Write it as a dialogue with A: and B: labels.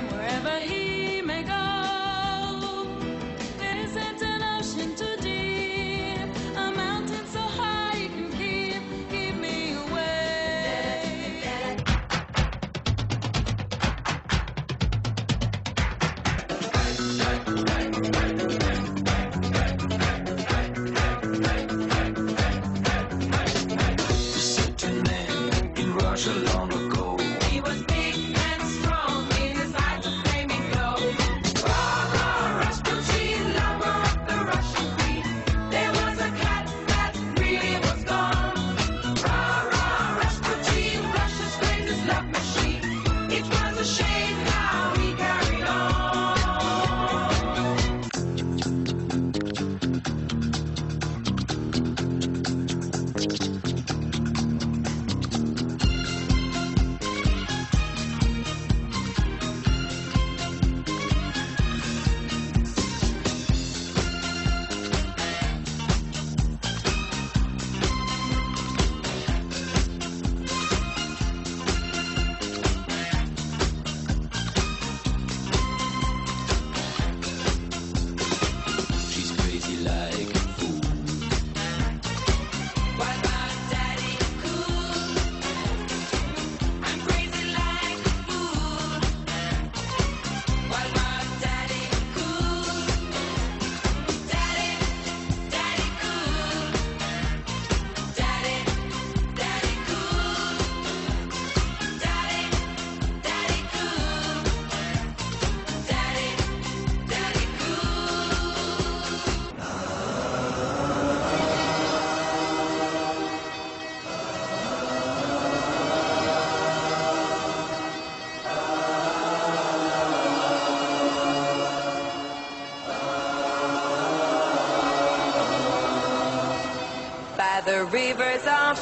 A: him wherever he may go. There isn't an ocean too deep, a mountain so high you can keep me away.
B: Certain man in Russia long ago.
A: He was big and strong in his eyes a flaming glow. Rah, rah, Rasputin, lover of the Russian queen. There was a cat that really was gone. Rah, rah, Rasputin, Russia's greatest love machine. It was a shame how he carried on.
B: She's crazy like a fool.
A: While my daddy cool, I'm crazy like a fool. While my daddy cool, daddy cool, daddy cool, daddy cool. By the rivers of